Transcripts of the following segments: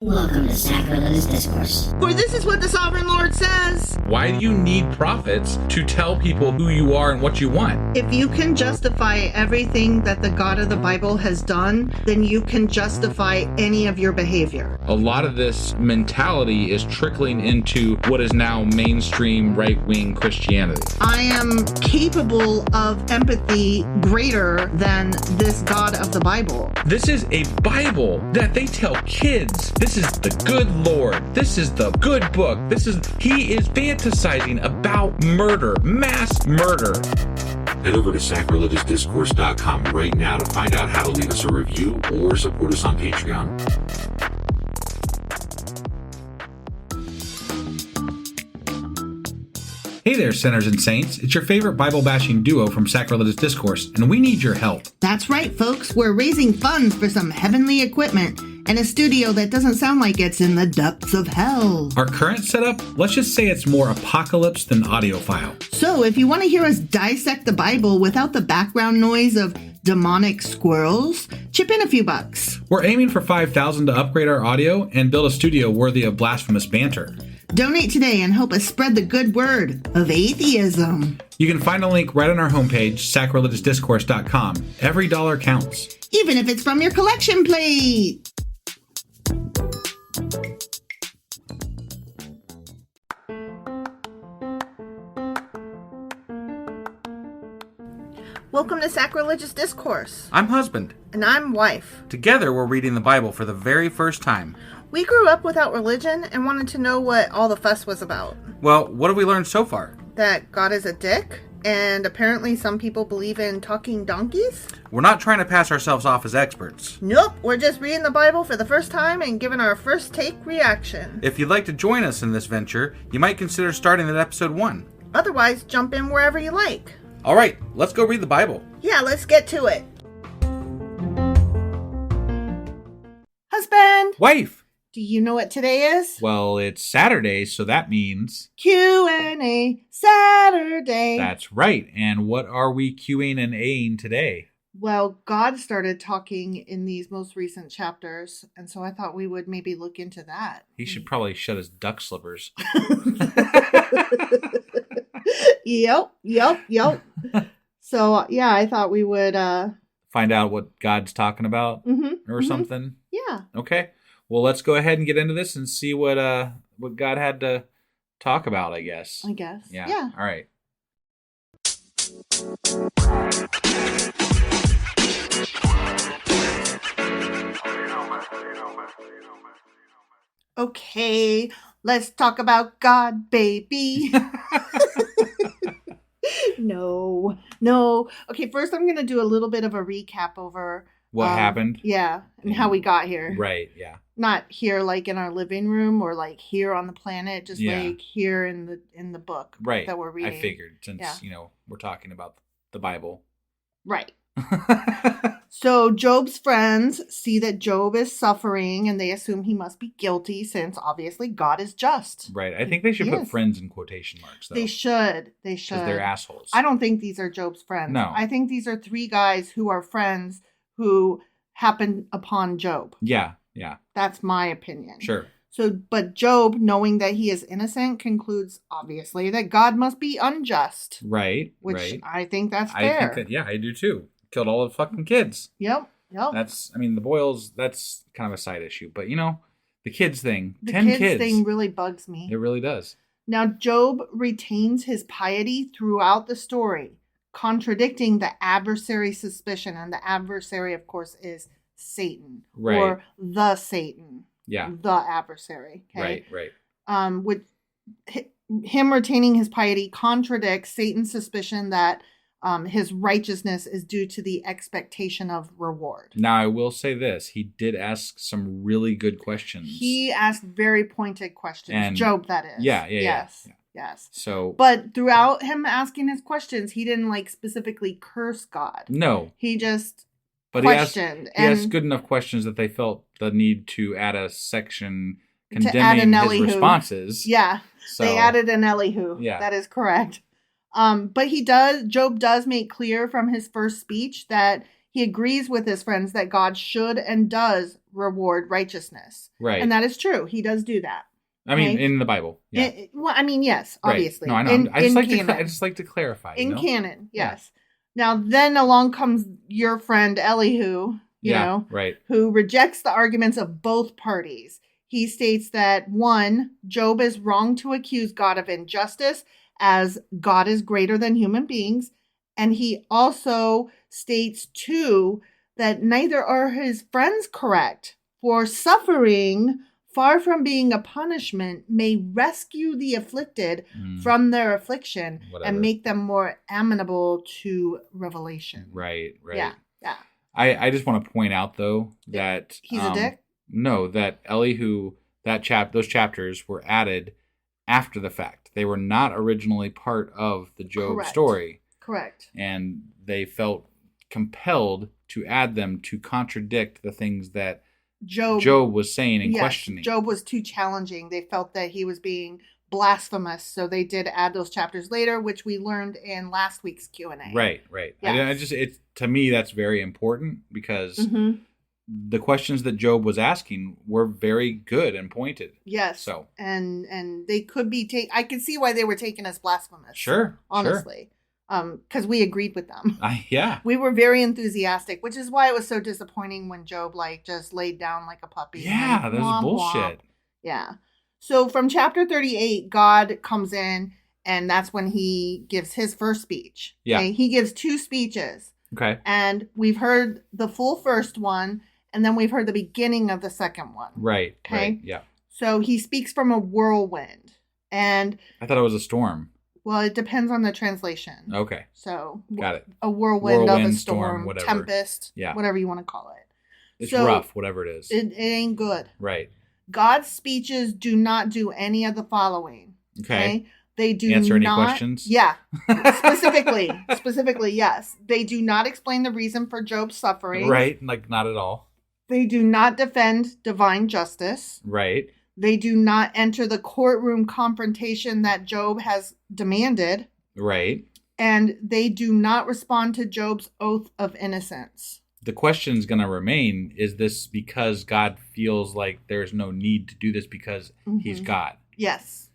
Welcome to Sacrilegious Discourse. For this is what the Sovereign Lord says. Why do you need prophets to tell people who you are and what you want? If you can justify everything that the God of the Bible has done, then you can justify any of your behavior. A lot of this mentality is trickling into what is now mainstream right-wing Christianity. I am capable of empathy greater than this God of the Bible. This is a Bible that they tell kids. This is the good Lord. This is the good book. He is fantasizing about murder, mass murder. Head over to sacrilegiousdiscourse.com right now to find out how to leave us a review or support us on Patreon. Hey there, sinners and saints. It's your favorite Bible-bashing duo from Sacrilegious Discourse, and we need your help. That's right, folks. We're raising funds for some heavenly equipment and a studio that doesn't sound like it's in the depths of hell. Our current setup, let's just say it's more apocalypse than audiophile. So if you want to hear us dissect the Bible without the background noise of demonic squirrels, chip in a few bucks. We're aiming for $5,000 to upgrade our audio and build a studio worthy of blasphemous banter. Donate today and help us spread the good word of atheism. You can find a link right on our homepage, sacrilegiousdiscourse.com. Every dollar counts. Even if it's from your collection plate. Welcome to Sacrilegious Discourse. I'm husband. And I'm wife. Together, we're reading the Bible for the very first time. We grew up without religion and wanted to know what all the fuss was about. Well, what have we learned so far? That God is a dick, and apparently some people believe in talking donkeys? We're not trying to pass ourselves off as experts. Nope, we're just reading the Bible for the first time and giving our first take reaction. If you'd like to join us in this venture, you might consider starting at episode 1. Otherwise, jump in wherever you like. All right, let's go read the Bible. Yeah, let's get to it. Husband! Wife! Do you know what today is? Well, it's Saturday, so that means... Q&A Saturday. That's right. And what are we Qing and Aing today? Well, God started talking in these most recent chapters, and so I thought we would maybe look into that. He should probably shut his duck slippers. Yep. So, yeah, I thought we would... Find out what God's talking about or something? Yeah. Okay. Well, let's go ahead and get into this and see what God had to talk about, I guess. Yeah. All right. Okay, let's talk about God, baby. No. Okay, first I'm going to do a little bit of a recap over... What happened? Yeah, and how we got here. Right, yeah. Not here like in our living room or like here on the planet, just like here in the book that we're reading. I figured since, we're talking about the Bible. Right. So Job's friends see that Job is suffering and they assume he must be guilty since obviously God is just. Right. I think they should put friends in quotation marks, though. They should. Because they're assholes. I don't think these are Job's friends. No. I think these are three guys who are friends who happened upon Job. Yeah. That's my opinion. Sure. So, but Job, knowing that he is innocent, concludes, obviously, that God must be unjust. Right. Which I think that's fair. I think I do too. Killed all the fucking kids. Yep. The boils, that's kind of a side issue. But, the kids thing. The 10 kids thing really bugs me. It really does. Now, Job retains his piety throughout the story, contradicting the adversary's suspicion. And the adversary, of course, is Satan. Right. Or the Satan. Yeah. The adversary. Okay? Right. With him retaining his piety contradicts Satan's suspicion that his righteousness is due to the expectation of reward. Now, I will say this. He did ask some really good questions. He asked very pointed questions. And Job, that is. Yeah. Yes. So, but throughout him asking his questions, he didn't specifically curse God. No. He just But questioned. He asked good enough questions that they felt the need to add a section condemning his responses. Yeah. So, they added an Elihu. Yeah. That is correct. But Job does make clear from his first speech that he agrees with his friends that God should and does reward righteousness. Right. And that is true. He does do that. I mean, Okay? in the Bible. Yeah. Well, I mean, yes, Right. obviously. No, I know. I just like to clarify. In you know? canon, yes. Yeah. Now, then along comes your friend Elihu, you know, right. who rejects the arguments of both parties. He states that, 1, Job is wrong to accuse God of injustice, as God is greater than human beings. And he also states, 2, that neither are his friends correct, for suffering, far from being a punishment, may rescue the afflicted from their affliction and make them more amenable to revelation. Right. Yeah. I just want to point out, though, that... He's a dick? No, that Elihu, those chapters were added after the fact. They were not originally part of the Job story. Correct. And they felt compelled to add them to contradict the things that Job was saying and questioning. Job was too challenging. They felt that he was being blasphemous, so they did add those chapters later, which we learned in last week's Q&A. Right. Yes. To me, that's very important because the questions that Job was asking were very good and pointed. Yes. So and they could be I could see why they were taken as blasphemous. Sure. Honestly. Because we agreed with them. Yeah. We were very enthusiastic, which is why it was so disappointing when Job just laid down like a puppy. Yeah, that was bullshit. Womp. Yeah. So from chapter 38, God comes in, and that's when he gives his first speech. Yeah. Okay? He gives 2 speeches. Okay. And we've heard the full first one, and then we've heard the beginning of the second one. Right. Okay. Right, yeah. So he speaks from a whirlwind. And I thought it was a storm. Well, it depends on the translation. Okay. So got it. A whirlwind of a storm, whatever. Tempest, yeah, whatever you want to call it. It's rough, whatever it is. It ain't good. Right. God's speeches do not do any of the following. Okay. They do answer not any questions. Yeah. Specifically, yes. They do not explain the reason for Job's suffering. Right. Like not at all. They do not defend divine justice. Right. They do not enter the courtroom confrontation that Job has demanded. Right. And they do not respond to Job's oath of innocence. The question is going to remain, is this because God feels like there's no need to do this because he's God? Yes.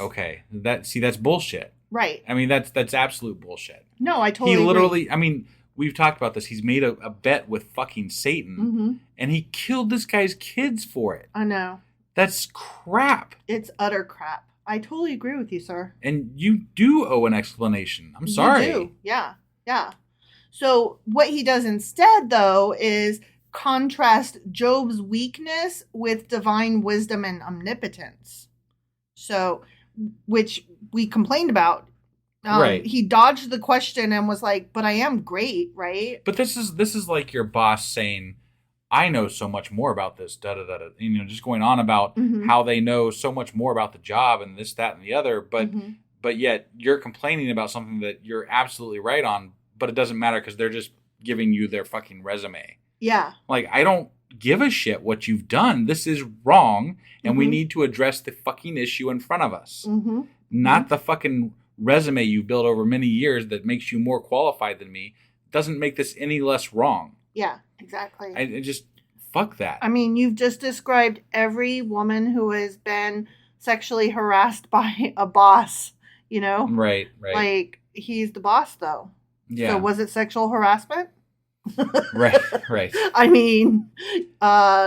Okay. That's bullshit. Right. I mean, that's absolute bullshit. No, I totally agree. I mean, we've talked about this. He's made a bet with fucking Satan, and he killed this guy's kids for it. I know. That's crap. It's utter crap. I totally agree with you, sir. And you do owe an explanation. I'm sorry. You do. Yeah. So what he does instead, though, is contrast Job's weakness with divine wisdom and omnipotence. So, which we complained about. Right. He dodged the question and was like, "But I am great, right?" But this is like your boss saying, I know so much more about this, just going on about how they know so much more about the job and this, that, and the other, but yet you're complaining about something that you're absolutely right on, but it doesn't matter because they're just giving you their fucking resume. Yeah. Like, I don't give a shit what you've done. This is wrong, and we need to address the fucking issue in front of us. Not the fucking resume you built over many years that makes you more qualified than me. Doesn't make this any less wrong. Yeah, exactly. I just, fuck that. I mean, you've just described every woman who has been sexually harassed by a boss, you know? Right. Like, he's the boss, though. Yeah. So was it sexual harassment? Right. I mean,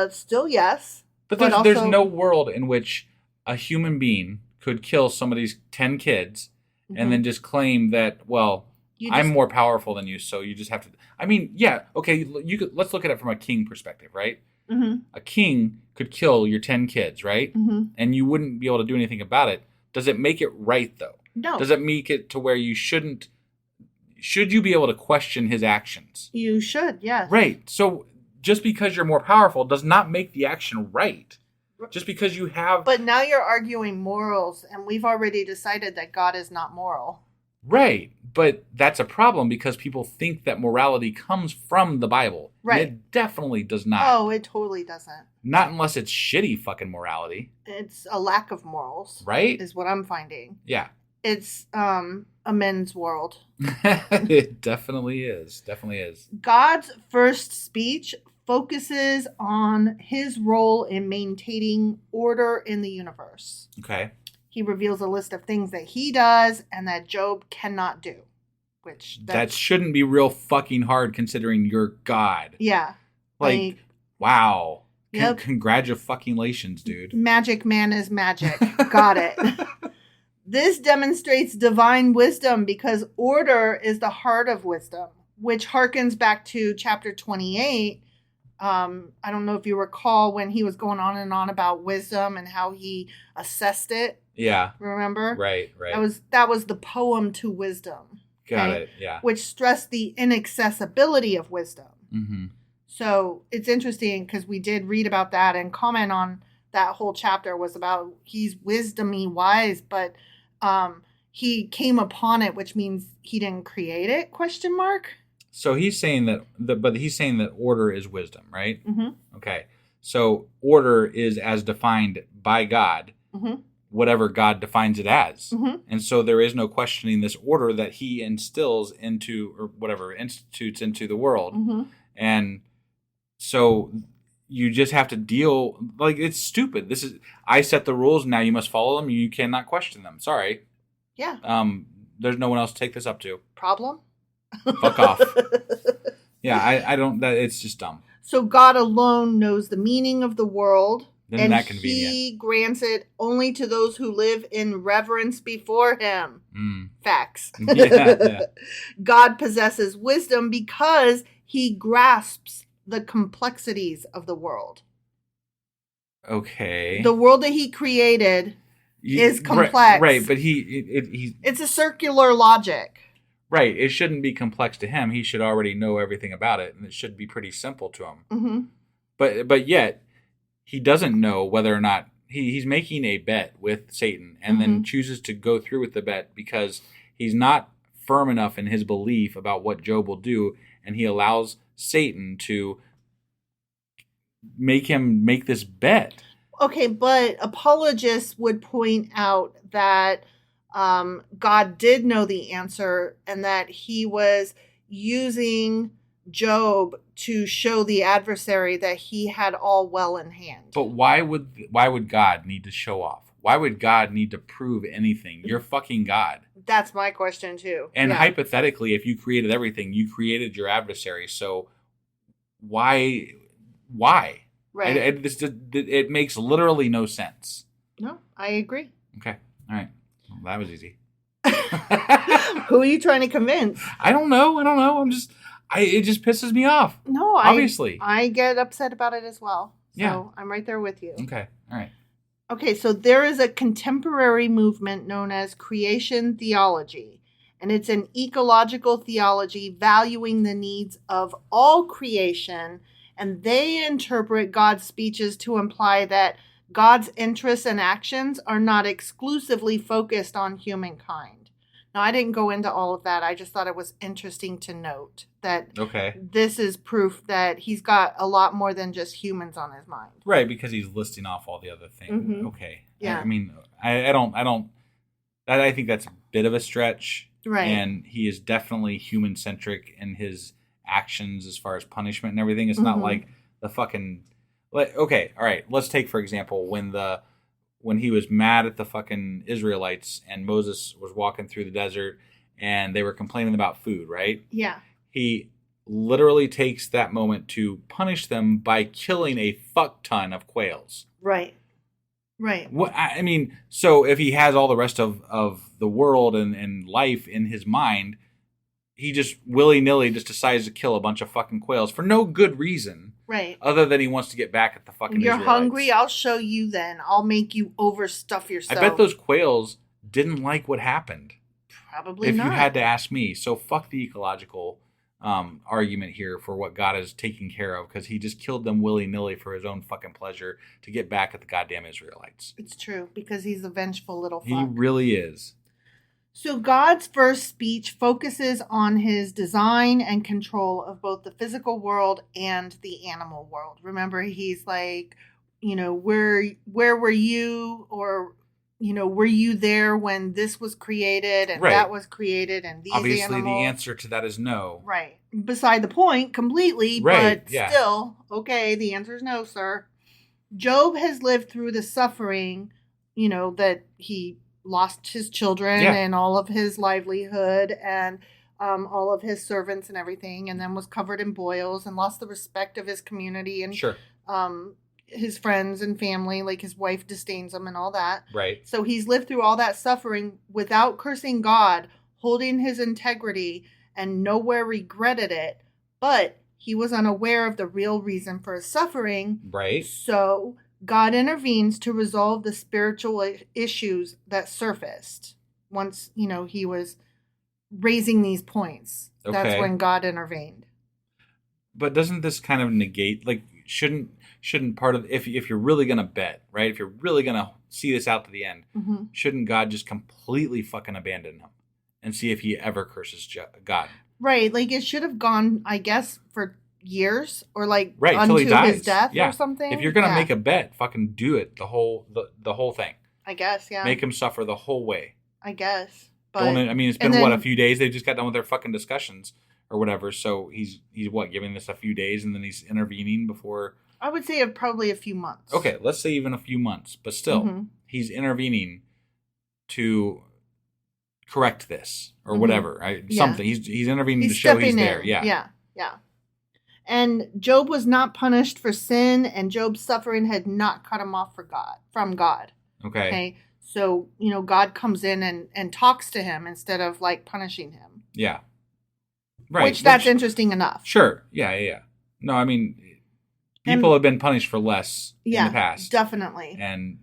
still yes. But there's no world in which a human being could kill somebody's 10 kids and then just claim that, well, I'm more powerful than you, so you just have to. I mean, yeah, okay. Let's look at it from a king perspective, right? A king could kill your 10 kids, right? And you wouldn't be able to do anything about it. Does it make it right, though? No. Does it make it to where you shouldn't? Should you be able to question his actions? You should, yes. Right. So just because you're more powerful does not make the action right. Just because you have. But now you're arguing morals, and we've already decided that God is not moral. Right. But that's a problem because people think that morality comes from the Bible. Right. And it definitely does not. Oh, it totally doesn't. Not unless it's shitty fucking morality. It's a lack of morals. Right? Is what I'm finding. Yeah. It's a men's world. It definitely is. Definitely is. God's first speech focuses on his role in maintaining order in the universe. Okay. He reveals a list of things that he does and that Job cannot do. That shouldn't be real fucking hard considering you're God. Yeah. Like, wow. Yep. Congratulations, dude. Magic man is magic. Got it. This demonstrates divine wisdom because order is the heart of wisdom, which harkens back to chapter 28. I don't know if you recall when he was going on and on about wisdom and how he assessed it. Yeah. Remember? Right. That was the poem to wisdom. Got it, yeah. Which stressed the inaccessibility of wisdom. Mm-hmm. So it's interesting because we did read about that and comment on that whole chapter was about he's wisdomy wise, but he came upon it, which means he didn't create it, ? So he's saying that order is wisdom, right? Mm-hmm. Okay. So order is as defined by God, mm-hmm. whatever God defines it as. Mm-hmm. And so there is no questioning this order that he instills into, or whatever, institutes into the world. Mm-hmm. And so you just have to deal, like, it's stupid. I set the rules, now you must follow them, you cannot question them. Sorry. Yeah. There's no one else to take this up to. Problem? Fuck off. Yeah, I don't, it's just dumb. So God alone knows the meaning of the world. Isn't and that convenient? He grants it only to those who live in reverence before him. Facts. Yeah. God possesses wisdom because he grasps the complexities of the world. Okay. The world that he created is complex. Right, but he it's a circular logic. Right. It shouldn't be complex to him. He should already know everything about it, and it should be pretty simple to him. Mm-hmm. But yet, he doesn't know whether or not he's making a bet with Satan and then chooses to go through with the bet because he's not firm enough in his belief about what Job will do, and he allows Satan to make him make this bet. Okay, but apologists would point out that God did know the answer and that he was using Job to show the adversary that he had all well in hand. But why would God need to show off? Why would God need to prove anything? You're fucking God. That's my question too. And hypothetically, if you created everything, you created your adversary. So why? Right. It makes literally no sense. No, I agree. Okay. All right. Well, that was easy. Who are you trying to convince? I don't know. It just pisses me off. No, obviously. I get upset about it as well. So yeah. I'm right there with you. Okay. All right. Okay, so there is a contemporary movement known as creation theology, and it's an ecological theology valuing the needs of all creation, and they interpret God's speeches to imply that God's interests and actions are not exclusively focused on humankind. Now, I didn't go into all of that. I just thought it was interesting to note that this is proof that he's got a lot more than just humans on his mind. Right, because he's listing off all the other things. Mm-hmm. Okay. Yeah. I mean, I think that's a bit of a stretch. Right. And he is definitely human-centric in his actions as far as punishment and everything. It's not like the fucking... Okay, all right. Let's take, for example, when he was mad at the fucking Israelites and Moses was walking through the desert and they were complaining about food, right? Yeah. He literally takes that moment to punish them by killing a fuck ton of quails. Right. Right. What I mean, so if he has all the rest of the world and life in his mind, he just willy-nilly just decides to kill a bunch of fucking quails for no good reason. Right. Other than he wants to get back at the fucking You're Israelites. hungry? I'll show you then. I'll make you overstuff yourself. I bet those quails didn't like what happened. Probably not. If you had to ask me. So fuck the ecological argument here for what God is taking care of, because he just killed them willy-nilly for his own fucking pleasure to get back at the goddamn Israelites. It's true, because he's a vengeful little fuck. He really is. So God's first speech focuses on his design and control of both the physical world and the animal world. Remember, he's like, where were you, or were you there when this was created and Right. that was created and these Obviously, animals? the answer to that is no. Right. Beside the point completely, Right, but yeah. still, okay, the answer is no, sir. Job has lived through the suffering, that he lost his children Yeah. and all of his livelihood and all of his servants and everything, and then was covered in boils and lost the respect of his community and Sure. his friends and family, like his wife disdains him and all that. Right. So he's lived through all that suffering without cursing God, holding his integrity, and nowhere regretted it. But he was unaware of the real reason for his suffering. Right. So God intervenes to resolve the spiritual issues that surfaced once, he was raising these points. Okay. That's when God intervened. But doesn't this kind of negate, like, shouldn't part of, if you're really going to bet, right? If you're really going to see this out to the end, Mm-hmm. shouldn't God just completely fucking abandon him and see if he ever curses God? Right. Like it should have gone, I guess, for years or like Right, till unto he dies. his death Yeah. or something. If you're going to make a bet, fucking do it, the whole thing. I guess, yeah. Make him suffer the whole way. I guess. But It's been, a few days? They just got done with their fucking discussions or whatever. So he's giving this a few days and then he's intervening before. I would say probably a few months. Okay, let's say even a few months. But still, he's intervening to correct this or whatever. Something. He's intervening to show he's there. Yeah. Yeah. And Job was not punished for sin, and Job's suffering had not cut him off from God. Okay. So, God comes in and talks to him instead of like punishing him. Yeah. Right. Which that's interesting enough. Sure. Yeah. No, I mean, people have been punished for less in the past. Definitely. And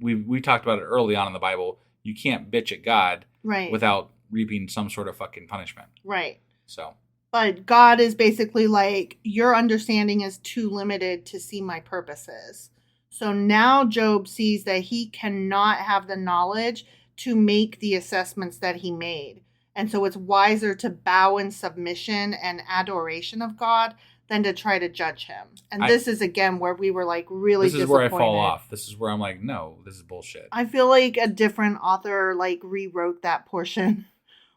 we talked about it early on in the Bible. You can't bitch at God without reaping some sort of fucking punishment. Right. So. But God is basically like, your understanding is too limited to see my purposes. So now Job sees that he cannot have the knowledge to make the assessments that he made. And so it's wiser to bow in submission and adoration of God than to try to judge him. And this is, again, where we were like really disappointed. This is where I fall off. This is where I'm like, no, this is bullshit. I feel like a different author like rewrote that portion.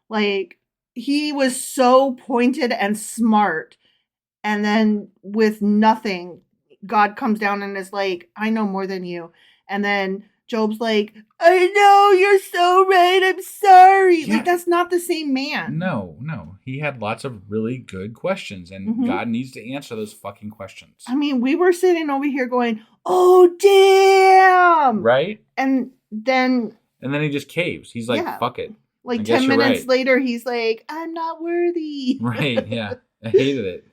Like, he was so pointed and smart. And then with nothing, God comes down and is like, I know more than you. And then Job's like, I know, you're so right. I'm sorry. Yeah. Like, that's not the same man. No. He had lots of really good questions. And God needs to answer those fucking questions. I mean, we were sitting over here going, oh, damn. Right? And then he just caves. He's like, fuck it. Like 10 minutes later, he's like, I'm not worthy. Right, yeah. I hated it.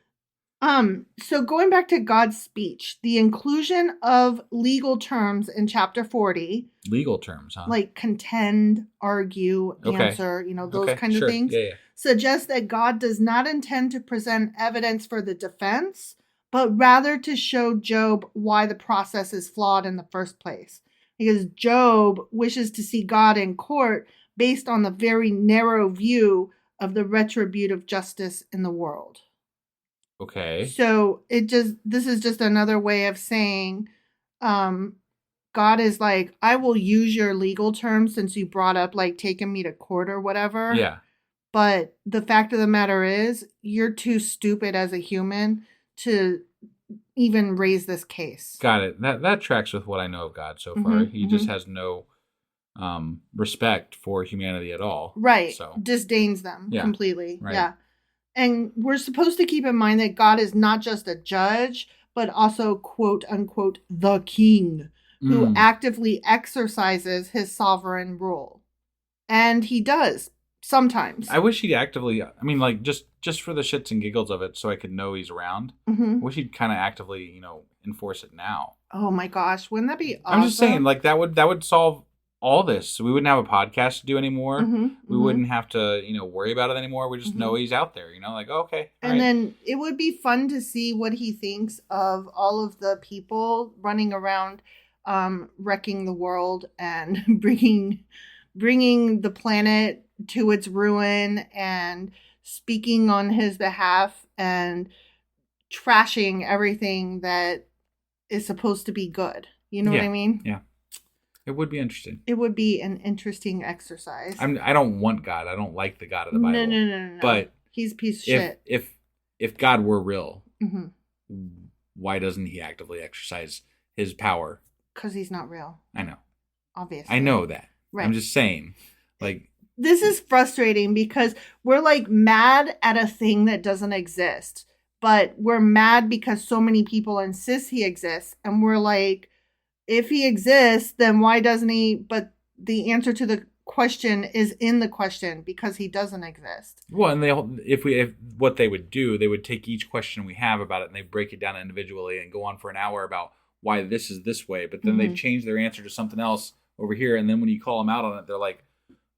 So going back to God's speech, the inclusion of legal terms in chapter 40. Legal terms, huh? Like contend, argue, answer, those kind of things. Yeah. Suggests that God does not intend to present evidence for the defense, but rather to show Job why the process is flawed in the first place. Because Job wishes to see God in court based on the very narrow view of the retributive justice in the world. Okay. So this is just another way of saying, God is like, I will use your legal terms since you brought up like taking me to court or whatever. Yeah. But the fact of the matter is, you're too stupid as a human to even raise this case. Got it. That tracks with what I know of God so far. He just has no respect for humanity at all. Right. So disdains them completely. Right. Yeah. And we're supposed to keep in mind that God is not just a judge, but also, quote unquote, the king who actively exercises his sovereign rule. And he does sometimes. I wish he'd actively, like just for the shits and giggles of it so I could know he's around. I wish he'd kind of actively, enforce it now. Oh my gosh. Wouldn't that be awesome? I'm just saying, like that would solve all this. So we wouldn't have a podcast to do anymore. We wouldn't have to, worry about it anymore. We just know he's out there, like, okay. And then it would be fun to see what he thinks of all of the people running around, wrecking the world and bringing the planet to its ruin and speaking on his behalf and trashing everything that is supposed to be good. You know what I mean? Yeah. It would be interesting. It would be an interesting exercise. I don't want God. I don't like the God of the Bible. No. But he's a piece of shit. If God were real, Mm-hmm. why doesn't he actively exercise his power? Because he's not real. I know. Obviously. I know that. Right. I'm just saying. Like, this is frustrating because we're like mad at a thing that doesn't exist. But we're mad because so many people insist he exists. And we're like, if he exists, then why doesn't he? But the answer to the question is in the question because he doesn't exist. Well, and if what they would do, they would take each question we have about it and they break it down individually and go on for an hour about why this is this way. But then they change their answer to something else over here. And then when you call them out on it, they're like,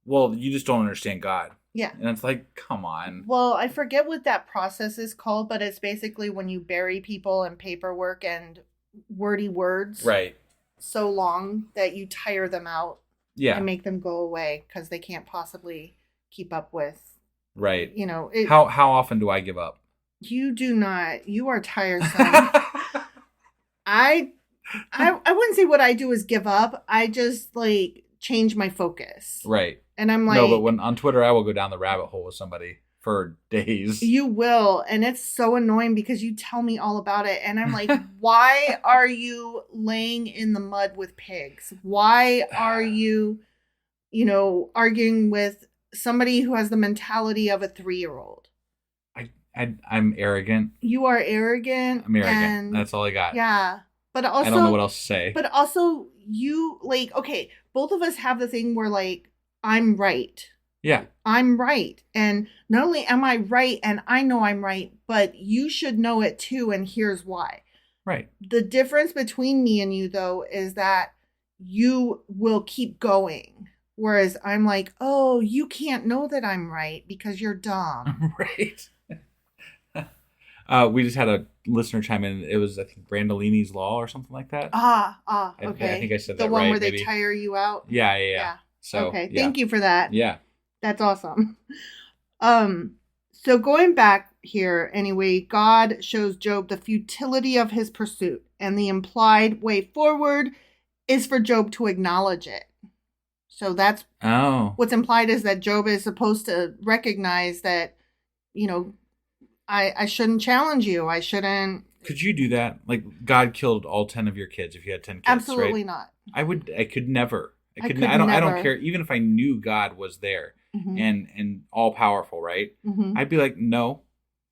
well, you just don't understand God. Yeah. And it's like, come on. Well, I forget what that process is called, but it's basically when you bury people in paperwork and wordy words. Right. So long that you tire them out. Yeah. And make them go away because they can't possibly keep up with. Right. You know. How often do I give up? You do not. You are tiresome. I wouldn't say what I do is give up. I just like change my focus. Right. And I'm like, no, but when on Twitter I will go down the rabbit hole with somebody for days. You will, and it's so annoying because you tell me all about it, and I'm like, why are you laying in the mud with pigs? Why are you, arguing with somebody who has the mentality of a 3-year-old? I'm arrogant. You are arrogant. I'm arrogant. That's all I got. Yeah. But also, I don't know what else to say. But also, you, like, okay, both of us have the thing where, like, I'm right. Yeah. I'm right. And not only am I right and I know I'm right, but you should know it too. And here's why. Right. The difference between me and you, though, is that you will keep going. Whereas I'm like, oh, you can't know that I'm right because you're dumb. Right. We just had a listener chime in. It was, I think, Brandolini's Law or something like that. Okay. I think I said that right. The one where they maybe. tire you out? Yeah. So, okay. Yeah. Thank you for that. Yeah. That's awesome. So going back here, anyway, God shows Job the futility of his pursuit, and the implied way forward is for Job to acknowledge it. So that's what's implied is that Job is supposed to recognize that, I shouldn't challenge you. I shouldn't. Could you do that? Like, God killed all 10 of your kids if you had 10 kids, Absolutely right? not. I could never. I never. don't care. Even if I knew God was there and all powerful, right? Mm-hmm. I'd be like, no,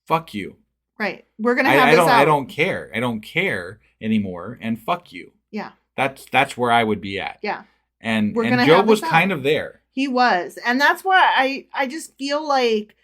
fuck you. Right. We're going to have this out. I don't care. I don't care anymore. And fuck you. Yeah. That's where I would be at. Yeah. And Job was kind of there. He was. And that's why I just feel like,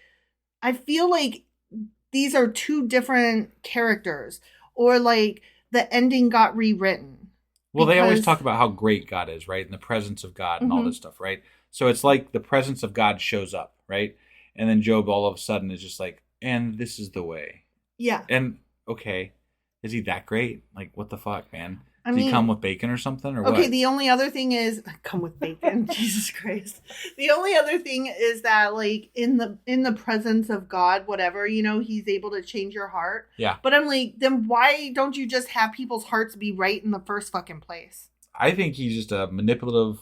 these are two different characters, or like the ending got rewritten. Well, they always talk about how great God is, right? And the presence of God and all this stuff, right? So it's like the presence of God shows up, right? And then Job all of a sudden is just like, and this is the way. Yeah. And okay, is he that great? Like, what the fuck, man? Does he come with bacon or something, or what? Okay, the only other thing is come with bacon. Jesus Christ. The only other thing is that, like, in the presence of God, whatever, he's able to change your heart. Yeah. But I'm like, then why don't you just have people's hearts be right in the first fucking place? I think he's just a manipulative,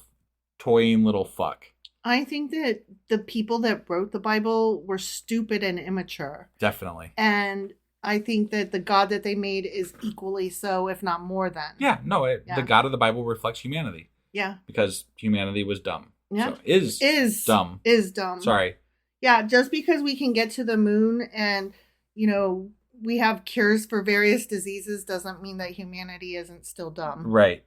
toying little fuck. I think that the people that wrote the Bible were stupid and immature. Definitely. And I think that the God that they made is equally so, if not more than. Yeah, no, the God of the Bible reflects humanity. Yeah. Because humanity was dumb. Yeah. So is dumb. Is dumb. Sorry. Yeah, just because we can get to the moon and, we have cures for various diseases doesn't mean that humanity isn't still dumb. Right.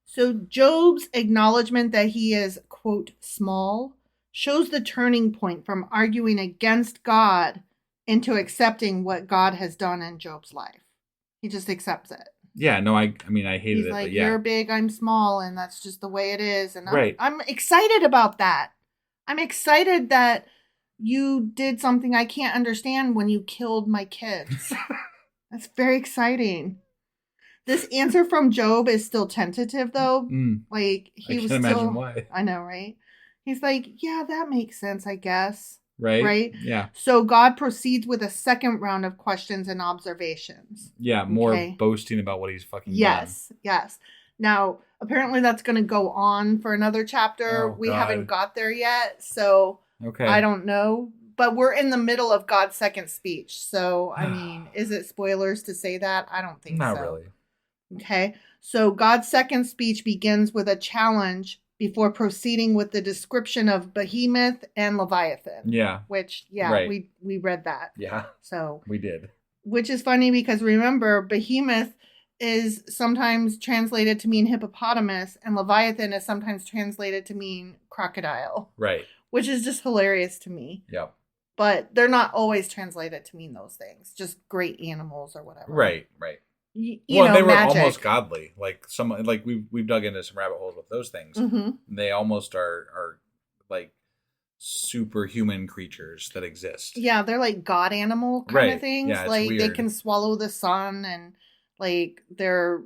So Job's acknowledgement that he is, quote, small, shows the turning point from arguing against God into accepting what God has done in Job's life. He just accepts it. Yeah, no, I mean, I hated He's it, like, but yeah. You're big, I'm small, and that's just the way it is. And right. I'm excited about that. I'm excited that you did something I can't understand when you killed my kids. That's very exciting. This answer from Job is still tentative, though. Like, he was still... I can't imagine why. I know, right? He's like, yeah, that makes sense, I guess. Right? Yeah. So God proceeds with a second round of questions and observations. Yeah, more boasting about what he's fucking done. Yes. Now, apparently that's going to go on for another chapter. Oh, we God. haven't got there yet, so Okay. I don't know. But we're in the middle of God's second speech. So, I mean, is it spoilers to say that? I don't think so. Not really. Okay. So, God's second speech begins with a challenge before proceeding with the description of Behemoth and Leviathan. Yeah. Which, yeah, Right. we read that. Yeah. So, We did. which is funny because remember, Behemoth is sometimes translated to mean hippopotamus, and Leviathan is sometimes translated to mean crocodile, Right. which is just hilarious to me. Yep. But they're not always translated to mean those things, just great animals or whatever. Right. You Well, know, they were magic. almost godly. Like we've dug into some rabbit holes with those things. Mm-hmm. They almost are like superhuman creatures that exist. Yeah, they're like god animal kind Right. of things. Yeah, it's like they weird. can swallow the sun, and like they're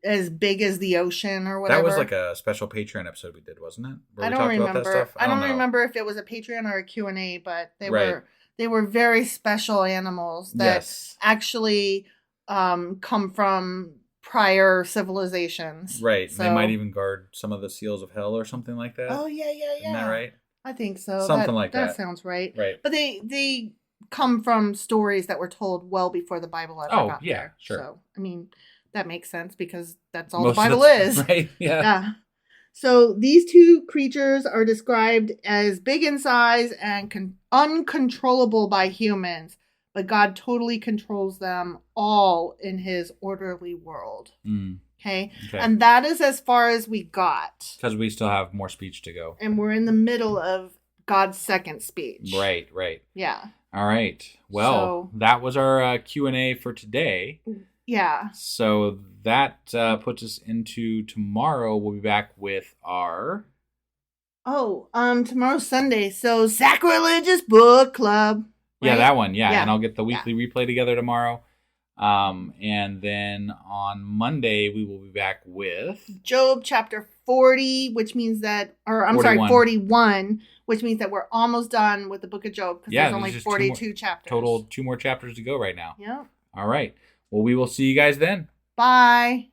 as big as the ocean or whatever. That was like a special Patreon episode we did, wasn't it? Where I we don't talked about that remember. stuff? I don't know. remember if it was a Patreon or a Q&A, but Right. they were very special animals that Yes. actually come from prior civilizations. Right. So, They might even guard some of the seals of hell or something like that. Oh yeah. Isn't that right? I think so. Something like that. That sounds right. Right. But they come from stories that were told well before the Bible ever Oh, got yeah, there. sure. So I mean that makes sense because that's all Most the of Bible it's- is. Right. Yeah. Yeah. So these two creatures are described as big in size and uncontrollable by humans, but God totally controls them all in his orderly world. Mm, Okay? okay. And that is as far as we got. Because we still have more speech to go. And we're in the middle of God's second speech. Right. Yeah. All right. Well, So- that was our Q&A for today. Yeah. So that puts us into tomorrow. We'll be back with our... Oh, tomorrow's Sunday, so Sacrilegious Book Club. Yeah, right? that one. Yeah. Yeah. And I'll get the weekly replay together tomorrow. And then on Monday, we will be back with... Job chapter 40, which means that, or I'm 41. sorry, 41, which means that we're almost done with the book of Job because Yeah, there's only just 42 chapters. Total 2 more chapters to go right now. Yep. All right. Well, we will see you guys then. Bye.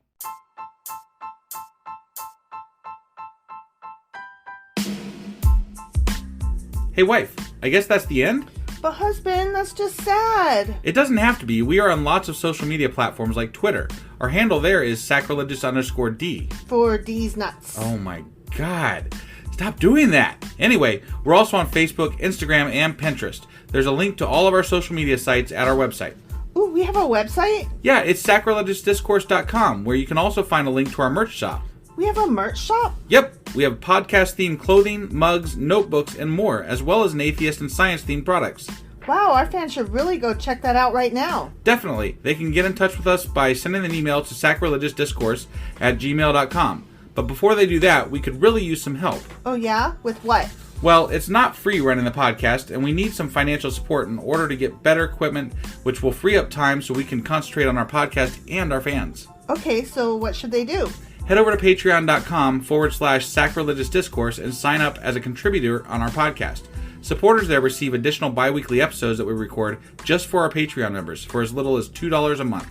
Hey, wife. I guess that's the end? But husband, that's just sad. It doesn't have to be. We are on lots of social media platforms like Twitter. Our handle there is sacrilegious_D. For D's nuts. Oh my God. Stop doing that. Anyway, we're also on Facebook, Instagram, and Pinterest. There's a link to all of our social media sites at our website. Ooh, we have a website? Yeah, it's sacrilegiousdiscourse.com, where you can also find a link to our merch shop. We have a merch shop? Yep, we have podcast-themed clothing, mugs, notebooks, and more, as well as an atheist and science-themed products. Wow, our fans should really go check that out right now. Definitely. They can get in touch with us by sending an email to sacrilegiousdiscourse@gmail.com. But before they do that, we could really use some help. Oh yeah? With what? Well, it's not free running the podcast, and we need some financial support in order to get better equipment, which will free up time so we can concentrate on our podcast and our fans. Okay, so what should they do? Head over to patreon.com/sacrilegious discourse and sign up as a contributor on our podcast. Supporters there receive additional bi-weekly episodes that we record just for our Patreon members for as little as $2 a month.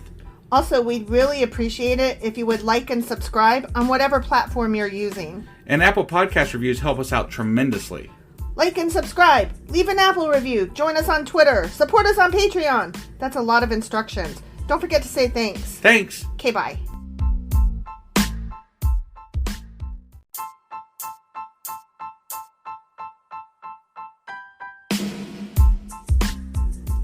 Also, we'd really appreciate it if you would like and subscribe on whatever platform you're using. And Apple Podcast reviews help us out tremendously. Like and subscribe. Leave an Apple review. Join us on Twitter. Support us on Patreon. That's a lot of instructions. Don't forget to say thanks. Thanks! Okay, bye.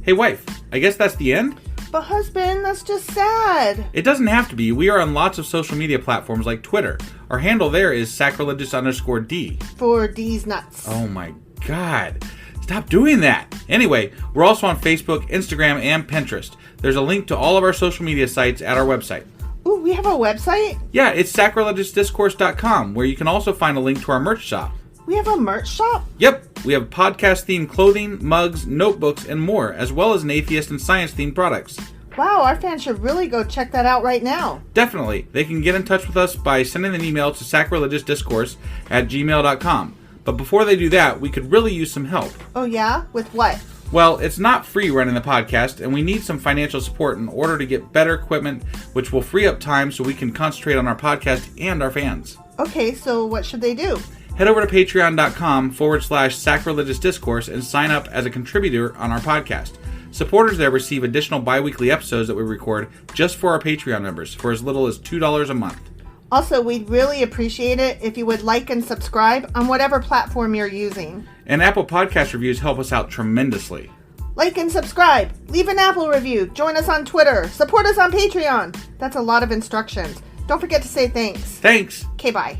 Hey wife, I guess that's the end? But husband, that's just sad. It doesn't have to be. We are on lots of social media platforms like Twitter. Our handle there is sacrilegious_D. For D's nuts. Oh my God. Stop doing that. Anyway, we're also on Facebook, Instagram, and Pinterest. There's a link to all of our social media sites at our website. Ooh, we have a website? Yeah, it's sacrilegiousdiscourse.com, where you can also find a link to our merch shop. We have a merch shop? Yep, we have podcast-themed clothing, mugs, notebooks, and more, as well as an atheist and science-themed products. Wow, our fans should really go check that out right now. Definitely. They can get in touch with us by sending an email to sacrilegiousdiscourse@gmail.com. But before they do that, we could really use some help. Oh yeah? With what? Well, it's not free running the podcast, and we need some financial support in order to get better equipment, which will free up time so we can concentrate on our podcast and our fans. Okay, so what should they do? Head over to patreon.com/sacrilegious discourse and sign up as a contributor on our podcast. Supporters there receive additional bi-weekly episodes that we record just for our Patreon members for as little as $2 a month. Also, we'd really appreciate it if you would like and subscribe on whatever platform you're using. And Apple Podcast reviews help us out tremendously. Like and subscribe. Leave an Apple review. Join us on Twitter. Support us on Patreon. That's a lot of instructions. Don't forget to say thanks. Thanks. Okay, bye.